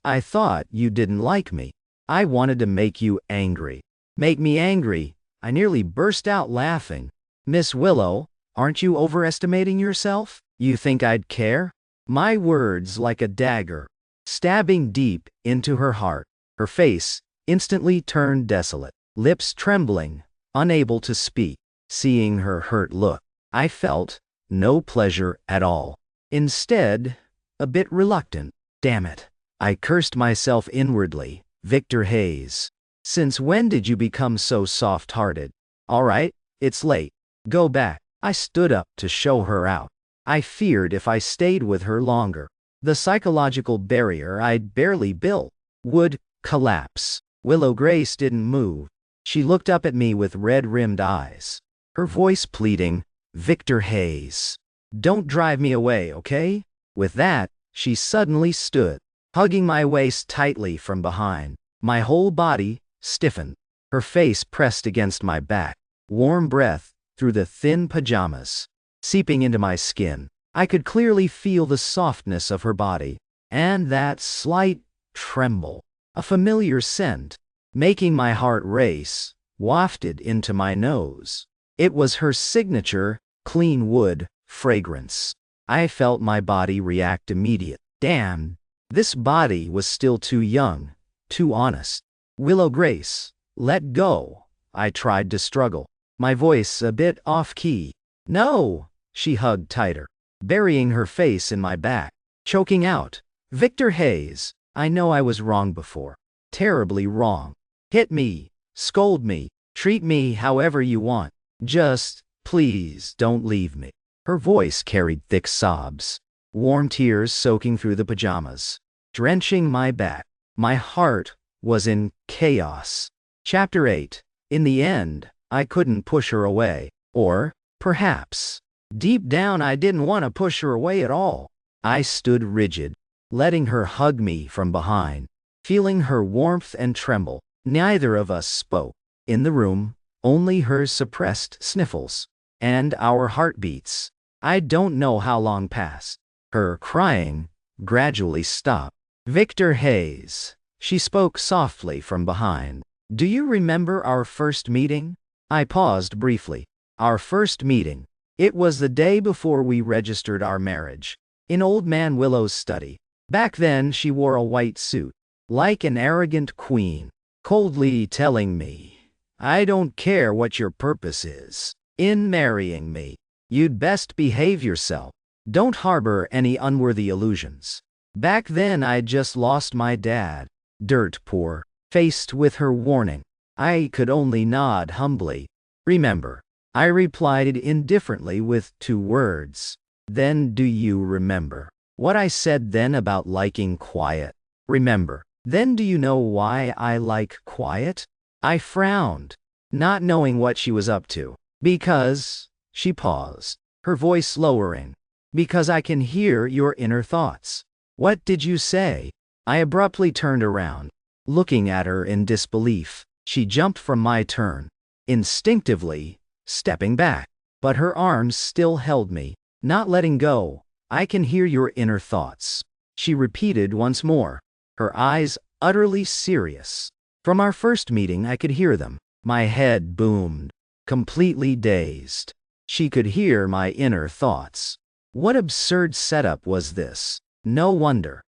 I thought you didn't like me. I wanted to make you angry. Make me angry. I nearly burst out laughing. Miss Willow, aren't you overestimating yourself? You think I'd care? My words like a dagger, stabbing deep into her heart. Her face instantly turned desolate, lips trembling, unable to speak. Seeing her hurt look, I felt no pleasure at all. Instead, a bit reluctant. Damn it. I cursed myself inwardly. Victor Hayes. Since when did you become so soft-hearted? All right, it's late. Go back. I stood up to show her out. I feared if I stayed with her longer, the psychological barrier I'd barely built would collapse. Willow Grace didn't move. She looked up at me with red-rimmed eyes, her voice pleading, Victor Hayes, don't drive me away, okay? With that, she suddenly stood, hugging my waist tightly from behind. My whole body stiffened, her face pressed against my back, warm breath through the thin pajamas, seeping into my skin. I could clearly feel the softness of her body, and that slight tremble, a familiar scent, making my heart race, wafted into my nose. It was her signature, clean wood, fragrance. I felt my body react immediately. Damn, this body was still too young, too honest. Willow Grace, let go. I tried to struggle, my voice a bit off-key. No, she hugged tighter, burying her face in my back, choking out. Victor Hayes, I know I was wrong before. Terribly wrong. Hit me, scold me, treat me however you want. Just, please don't leave me. Her voice carried thick sobs, warm tears soaking through the pajamas, drenching my back. My heart was in chaos. Chapter 8. In the end, I couldn't push her away. Or, perhaps, deep down I didn't want to push her away at all. I stood rigid, letting her hug me from behind, feeling her warmth and tremble. Neither of us spoke. In the room, only her suppressed sniffles, and our heartbeats. I don't know how long passed. Her crying gradually stopped. Victor Hayes, she spoke softly from behind. Do you remember our first meeting? I paused briefly. Our first meeting. It was the day before we registered our marriage, in Old Man Willow's study. Back then she wore a white suit, like an arrogant queen, coldly telling me, I don't care what your purpose is in marrying me. You'd best behave yourself. Don't harbor any unworthy illusions. Back then I'd just lost my dad. Dirt poor. Faced with her warning, I could only nod humbly. Remember, I replied indifferently with 2 words. Then do you remember what I said then about liking quiet? Remember, then do you know why I like quiet? I frowned, not knowing what she was up to. Because, she paused, her voice lowering, because I can hear your inner thoughts. What did you say? I abruptly turned around, looking at her in disbelief. She jumped from my turn, instinctively, stepping back, but her arms still held me, not letting go. I can hear your inner thoughts, she repeated once more, her eyes utterly serious. From our first meeting I could hear them. My head boomed, completely dazed. She could hear my inner thoughts. What absurd setup was this? No wonder.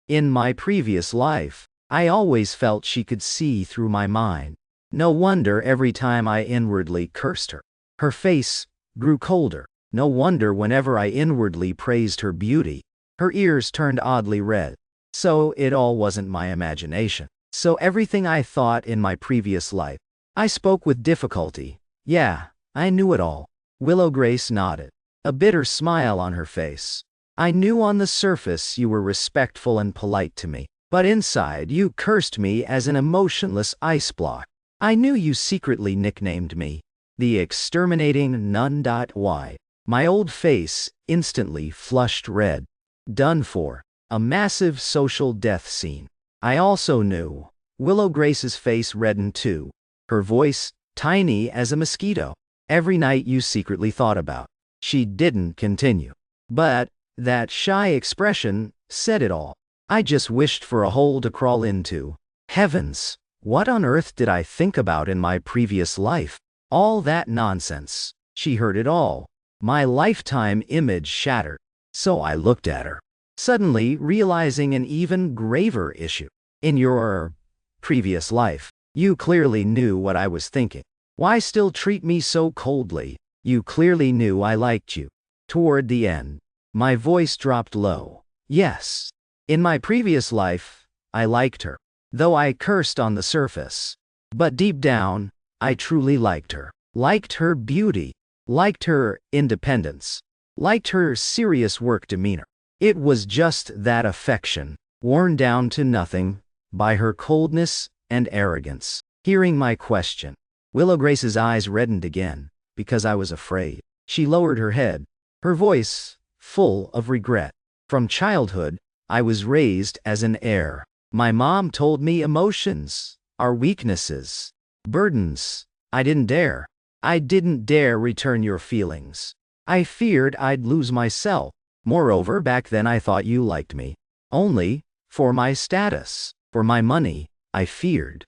In my previous life, I always felt she could see through my mind. No wonder every time I inwardly cursed her, her face grew colder. No wonder whenever I inwardly praised her beauty, her ears turned oddly red. So it all wasn't my imagination. So everything I thought in my previous life. I spoke with difficulty. Yeah, I knew it all. Willow Grace nodded, a bitter smile on her face. I knew on the surface you were respectful and polite to me, but inside you cursed me as an emotionless ice block. I knew you secretly nicknamed me the exterminating nun. Why? My old face instantly flushed red. Done for. A massive social death scene. I also knew. Willow Grace's face reddened too, her voice tiny as a mosquito. Every night you secretly thought about. She didn't continue. But that shy expression said it all. I just wished for a hole to crawl into. Heavens, what on earth did I think about in my previous life? All that nonsense. She heard it all. My lifetime image shattered. So I looked at her, suddenly realizing an even graver issue. In your previous life, you clearly knew what I was thinking. Why still treat me so coldly? You clearly knew I liked you. Toward the end, my voice dropped low. Yes. In my previous life, I liked her, though I cursed on the surface. But deep down, I truly liked her. Liked her beauty. Liked her independence. Liked her serious work demeanor. It was just that affection, worn down to nothing by her coldness and arrogance. Hearing my question, Willow Grace's eyes reddened again, because I was afraid. She lowered her head, her voice full of regret. From childhood, I was raised as an heir. My mom told me emotions are weaknesses, burdens. I didn't dare. I didn't dare return your feelings. I feared I'd lose myself. Moreover, back then I thought you liked me only for my status, for my money. I feared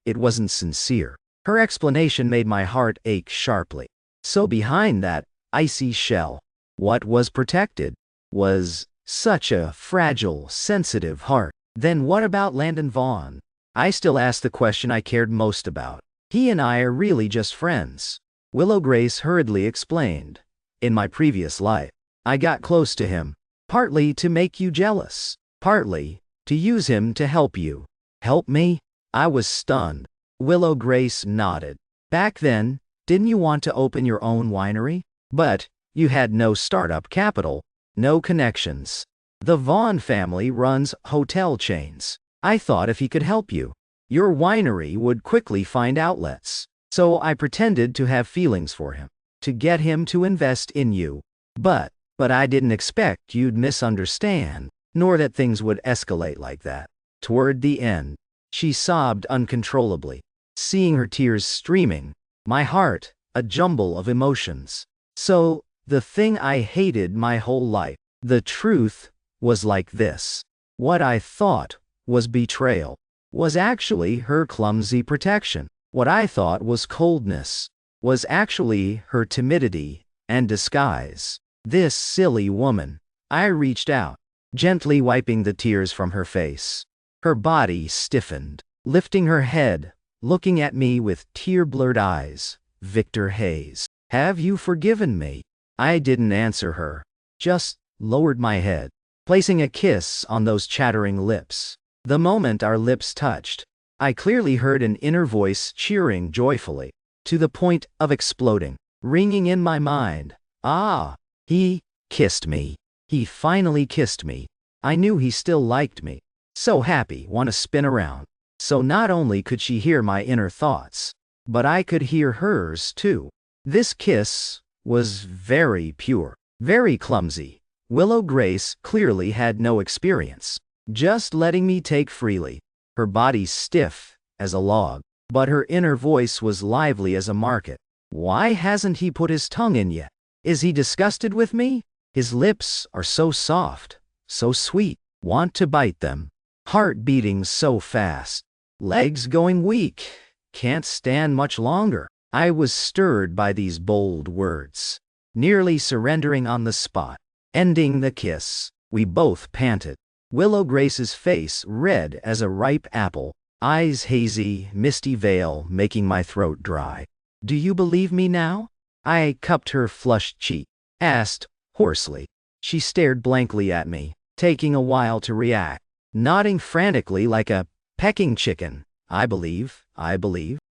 it wasn't sincere. Her explanation made my heart ache sharply. So behind that icy shell, what was protected was such a fragile, sensitive heart. Then what about Landon Vaughn? I still asked the question I cared most about. He and I are really just friends. Willow Grace hurriedly explained. In my previous life, I got close to him, partly to make you jealous, partly to use him to help you. Help me? I was stunned. Willow Grace nodded. Back then, didn't you want to open your own winery? But you had no startup capital, no connections. The Vaughn family runs hotel chains. I thought if he could help you, your winery would quickly find outlets. So I pretended to have feelings for him, to get him to invest in you. But I didn't expect you'd misunderstand, nor that things would escalate like that. Toward the end, she sobbed uncontrollably. Seeing her tears streaming, my heart, a jumble of emotions. So, the thing I hated my whole life, the truth, was like this. What I thought was betrayal was actually her clumsy protection. What I thought was coldness was actually her timidity and disguise. This silly woman. I reached out, gently wiping the tears from her face. Her body stiffened. Lifting her head, looking at me with tear-blurred eyes. Victor Hayes. Have you forgiven me? I didn't answer her, just lowered my head, placing a kiss on those chattering lips. The moment our lips touched, I clearly heard an inner voice cheering joyfully, to the point of exploding, ringing in my mind. Ah, he kissed me. He finally kissed me. I knew he still liked me. So happy, want to spin around. So not only could she hear my inner thoughts, but I could hear hers too. This kiss was very pure, very clumsy. Willow Grace clearly had no experience, just letting me take freely. Her body stiff as a log, but her inner voice was lively as a market. Why hasn't he put his tongue in yet? Is he disgusted with me? His lips are so soft, so sweet, want to bite them. Heart beating so fast, legs going weak, can't stand much longer. I was stirred by these bold words, nearly surrendering on the spot. Ending the kiss, we both panted. Willow Grace's face red as a ripe apple, eyes hazy, misty veil making my throat dry. Do you believe me now? I cupped her flushed cheek, asked hoarsely. She stared blankly at me, taking a while to react, nodding frantically like a pecking chicken. I believe.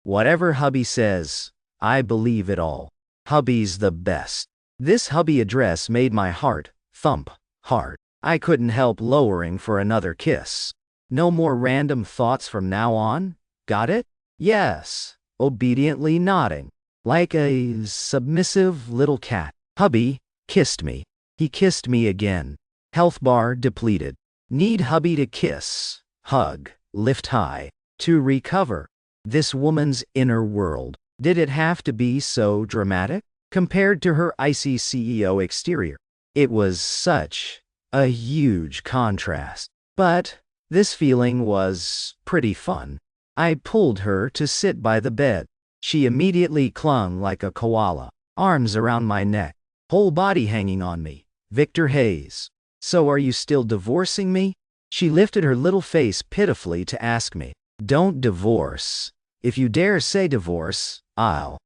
Whatever hubby says, I believe it all. Hubby's the best. This hubby address made my heart thump hard. I couldn't help lowering for another kiss. No more random thoughts from now on? Got it? Yes. Obediently nodding, like a submissive little cat. Hubby kissed me. He kissed me again. Health bar depleted. Need hubby to kiss, hug, lift high, to recover. This woman's inner world. Did it have to be so dramatic? Compared to her icy CEO exterior, it was such a huge contrast. But this feeling was pretty fun. I pulled her to sit by the bed. She immediately clung like a koala, arms around my neck, whole body hanging on me. Victor Hayes. So are you still divorcing me? She lifted her little face pitifully to ask me. Don't divorce. If you dare say divorce, I'll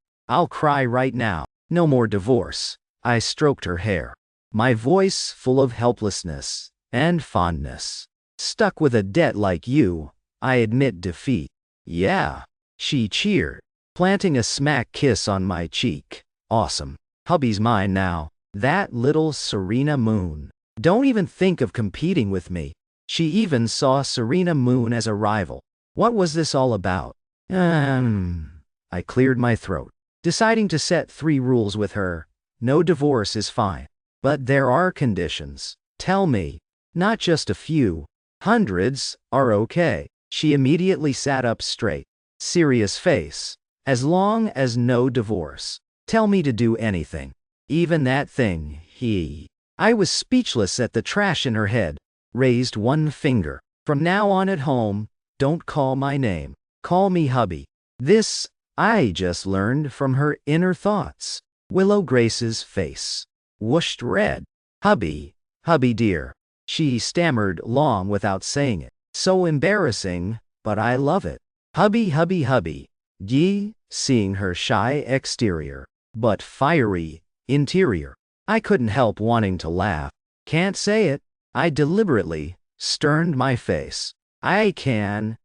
cry right now. No more divorce. I stroked her hair, my voice full of helplessness and fondness. Stuck with a debt like you, I admit defeat. Yeah, she cheered, planting a smack kiss on my cheek. Awesome. Hubby's mine now. That little Serena Moon. Don't even think of competing with me. She even saw Serena Moon as a rival. What was this all about? I cleared my throat, deciding to set 3 rules with her. No divorce is fine. But there are conditions. Tell me. Not just a few. Hundreds are okay. She immediately sat up straight. Serious face. As long as no divorce. Tell me to do anything. Even that thing, I was speechless at the trash in her head. Raised one finger. From now on at home, don't call my name. Call me hubby. This, I just learned from her inner thoughts. Willow Grace's face whooshed red. Hubby dear. She stammered long without saying it. So embarrassing, but I love it. Hubby. Ye, seeing her shy exterior, but fiery interior. I couldn't help wanting to laugh. Can't say it. I deliberately sterned my face. I can.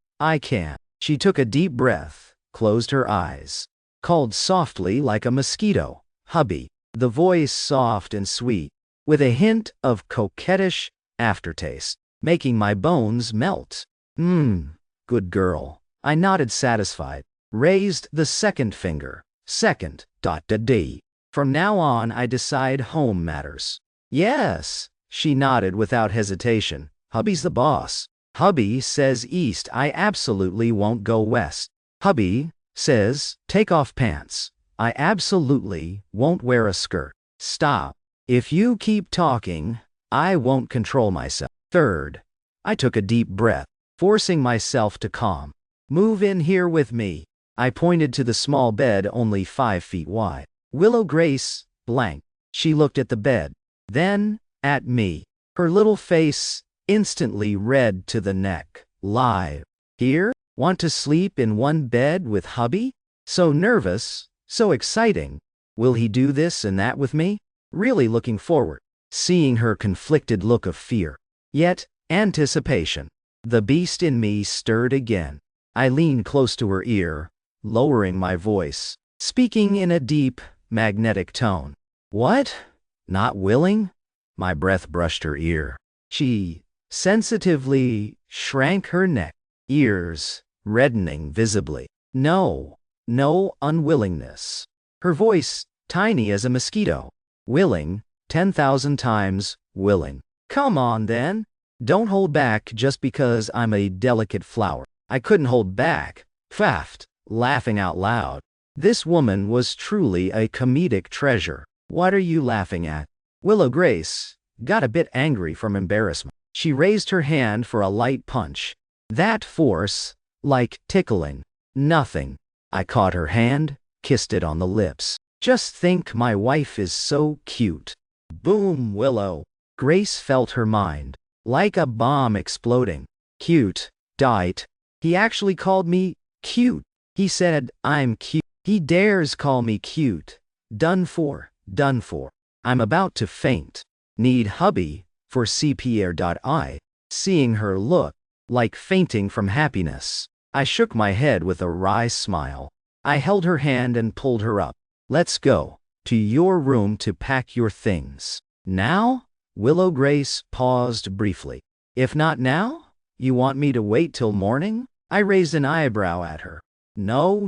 She took a deep breath, closed her eyes, called softly like a mosquito. Hubby. The voice soft and sweet, with a hint of coquettish aftertaste, making my bones melt. Good girl. I nodded satisfied, raised the second finger. D. From now on I decide home matters. Yes, she nodded without hesitation. Hubby's the boss. Hubby says east, I absolutely won't go west. Hubby says, take off pants. I absolutely won't wear a skirt. Stop. If you keep talking, I won't control myself. Third, I took a deep breath, forcing myself to calm. Move in here with me. I pointed to the small bed only 5 feet wide. Willow Grace, blank. She looked at the bed, then at me. Her little face instantly red to the neck. Live. Here? Want to sleep in one bed with hubby? So nervous, so exciting. Will he do this and that with me? Really looking forward. Seeing her conflicted look of fear. Yet, anticipation. The beast in me stirred again. I leaned close to her ear, lowering my voice, speaking in a deep, magnetic tone. What? Not willing? My breath brushed her ear. She sensitively shrank her neck, ears reddening visibly. No unwillingness. Her voice tiny as a mosquito. Willing, 10,000 times willing. Come on then. Don't hold back just because I'm a delicate flower. I couldn't hold back. Faffed, laughing out loud. This woman was truly a comedic treasure. What are you laughing at? Willow Grace got a bit angry from embarrassment. She raised her hand for a light punch. That force, like tickling. Nothing. I caught her hand, kissed it on the lips. Just think my wife is so cute. Boom, Willow. Grace felt her mind. Like a bomb exploding. Cute. Diet. He actually called me cute. He said, I'm cute. He dares call me cute. Done for. Done for. I'm about to faint. Need hubby for CPR.I. Seeing her look like fainting from happiness, I shook my head with a wry smile. I held her hand and pulled her up. Let's go to your room to pack your things. Now? Willow Grace paused briefly. If not now? You want me to wait till morning? I raised an eyebrow at her. No.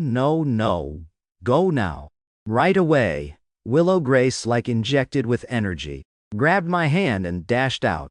Go now. Right away. Willow Grace, like injected with energy, grabbed my hand and dashed out.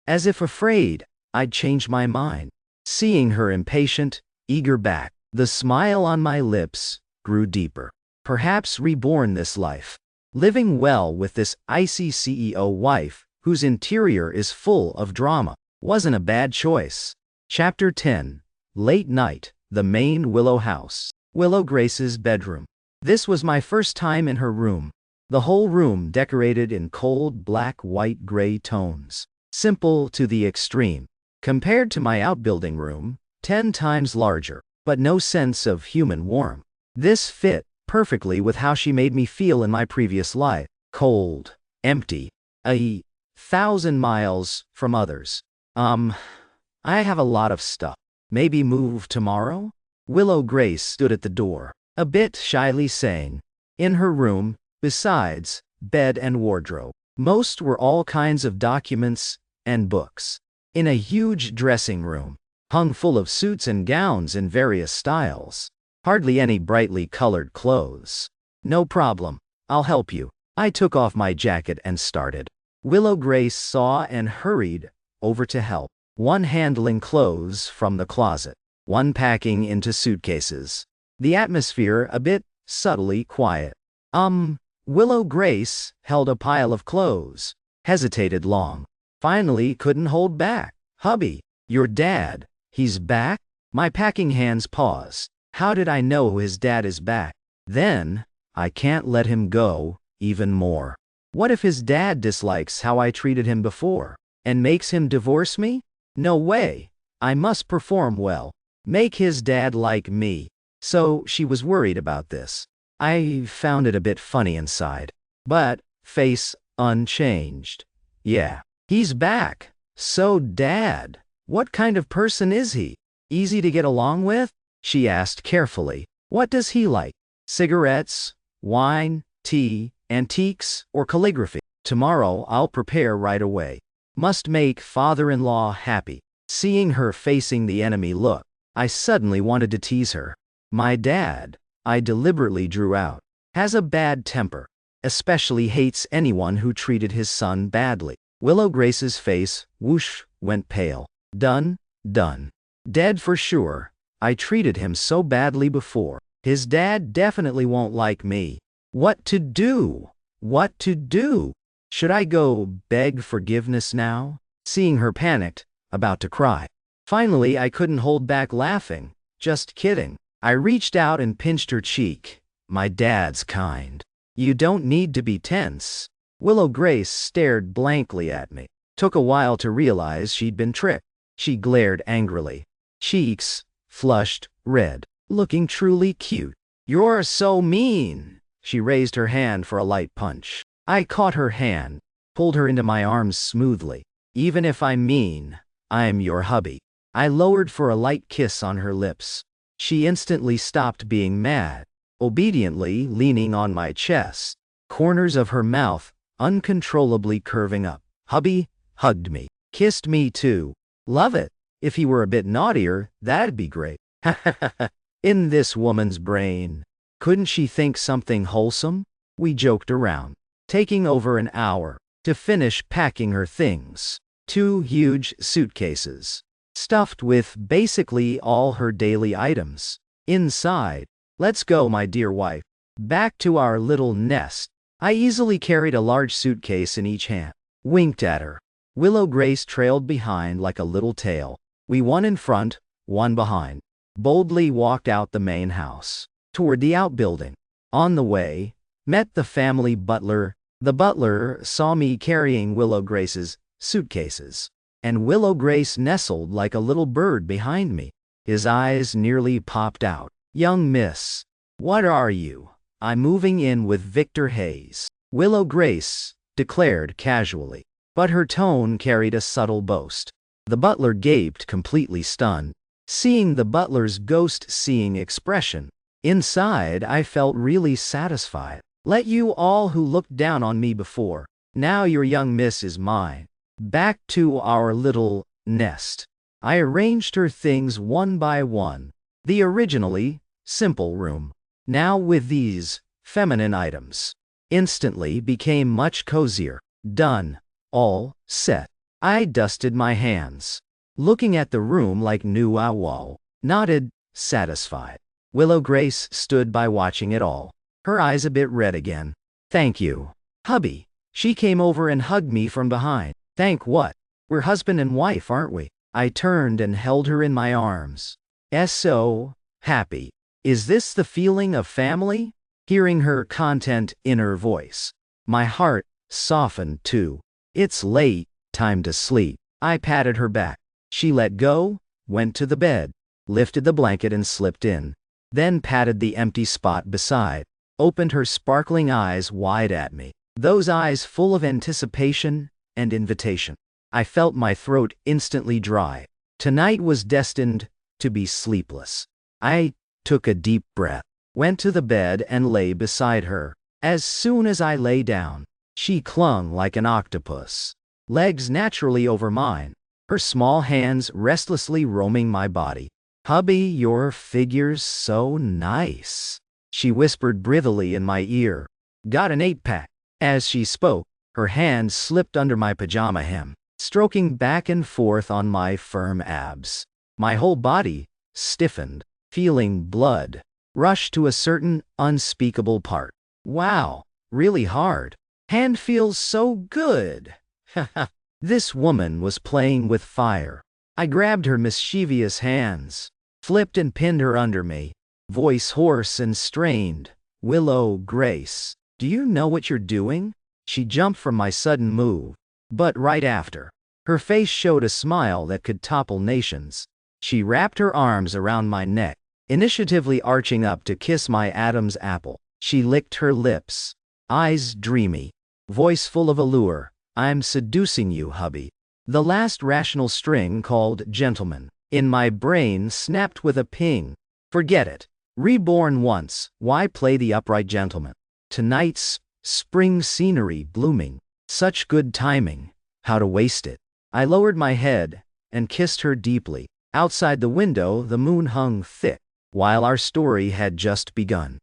As if afraid I'd change my mind. Seeing her impatient, eager back, the smile on my lips grew deeper. Perhaps reborn this life. Living well with this icy CEO wife whose interior is full of drama wasn't a bad choice. Chapter 10. Late night, the main Willow house. Willow Grace's bedroom. This was my first time in her room. The whole room decorated in cold black, white, gray tones. Simple to the extreme. Compared to my outbuilding room, 10 times larger, but no sense of human warmth. This fit perfectly with how she made me feel in my previous life. Cold, empty, 1,000 miles from others. I have a lot of stuff. Maybe move tomorrow? Willow Grace stood at the door, a bit shyly saying. In her room, besides bed and wardrobe, most were all kinds of documents and books. In a huge dressing room, hung full of suits and gowns in various styles. Hardly any brightly colored clothes. No problem. I'll help you. I took off my jacket and started. Willow Grace saw and hurried over to help. One handling clothes from the closet. One packing into suitcases. The atmosphere a bit subtly quiet. Willow Grace held a pile of clothes. Hesitated long. Finally couldn't hold back. Hubby, your dad, he's back? My packing hands paused. How did I know his dad is back? Then, I can't let him go, even more. What if his dad dislikes how I treated him before, and makes him divorce me? No way. I must perform well. Make his dad like me. So she was worried about this. I found it a bit funny inside. But, face unchanged. Yeah, he's back. So dad, what kind of person is he? Easy to get along with? She asked carefully. What does he like? Cigarettes, wine, tea, antiques, or calligraphy? Tomorrow I'll prepare right away. Must make father-in-law happy. Seeing her facing the enemy look, I suddenly wanted to tease her. My dad, I deliberately drew out, has a bad temper. Especially hates anyone who treated his son badly. Willow Grace's face, whoosh, went pale. Done. Dead for sure. I treated him so badly before. His dad definitely won't like me. What to do? Should I go beg forgiveness now? Seeing her panicked, about to cry. Finally, I couldn't hold back laughing. Just kidding. I reached out and pinched her cheek. My dad's kind. You don't need to be tense. Willow Grace stared blankly at me. Took a while to realize she'd been tricked. She glared angrily. Cheeks flushed red, looking truly cute. You're so mean. She raised her hand for a light punch. I caught her hand, pulled her into my arms smoothly. Even if I'm mean, I'm your hubby. I lowered for a light kiss on her lips. She instantly stopped being mad, obediently leaning on my chest, corners of her mouth uncontrollably curving up. Hubby hugged me, kissed me too. Love it. If he were a bit naughtier, that'd be great. In this woman's brain. Couldn't she think something wholesome? We joked around, taking over an hour to finish packing her things. 2 huge suitcases, stuffed with basically all her daily items. Inside, let's go, my dear wife. Back to our little nest. I easily carried a large suitcase in each hand. Winked at her. Willow Grace trailed behind like a little tail. We one in front, one behind. Boldly walked out the main house, toward the outbuilding. On the way, met the family butler. The butler saw me carrying Willow Grace's suitcases, and Willow Grace nestled like a little bird behind me. His eyes nearly popped out. Young miss, what are you? I'm moving in with Victor Hayes, Willow Grace declared casually, but her tone carried a subtle boast. The butler gaped, completely stunned, seeing the butler's ghost-seeing expression. Inside, I felt really satisfied. Let you all who looked down on me before. Now your young miss is mine. Back to our little nest. I arranged her things one by one. The originally simple room, now with these feminine items, instantly became much cozier. Done. All set. I dusted my hands, looking at the room like new owl, nodded, satisfied. Willow Grace stood by watching it all, her eyes a bit red again. Thank you, hubby. She came over and hugged me from behind. Thank what? We're husband and wife, aren't we? I turned and held her in my arms. So happy. Is this the feeling of family? Hearing her content inner voice, my heart softened too. It's late, time to sleep. I patted her back. She let go, went to the bed, lifted the blanket and slipped in, then patted the empty spot beside, opened her sparkling eyes wide at me, those eyes full of anticipation and invitation. I felt my throat instantly dry. Tonight was destined to be sleepless. I took a deep breath, went to the bed and lay beside her. As soon as I lay down, she clung like an octopus, legs naturally over mine, her small hands restlessly roaming my body. Hubby, your figure's so nice, she whispered breathily in my ear. Got an 8-pack. As she spoke, her hand slipped under my pajama hem, stroking back and forth on my firm abs. My whole body stiffened, feeling blood rush to a certain unspeakable part. Wow, really hard. Hand feels so good. This woman was playing with fire. I grabbed her mischievous hands, flipped and pinned her under me, voice hoarse and strained. Willow Grace, do you know what you're doing? She jumped from my sudden move, but right after, her face showed a smile that could topple nations. She wrapped her arms around my neck, initiatively arching up to kiss my Adam's apple. She licked her lips, eyes dreamy, voice full of allure. I'm seducing you, hubby. The last rational string called gentleman in my brain snapped with a ping. Forget it. Reborn once, why play the upright gentleman? Tonight's spring scenery blooming. Such good timing. How to waste it? I lowered my head and kissed her deeply. Outside the window, the moon hung thick, while our story had just begun.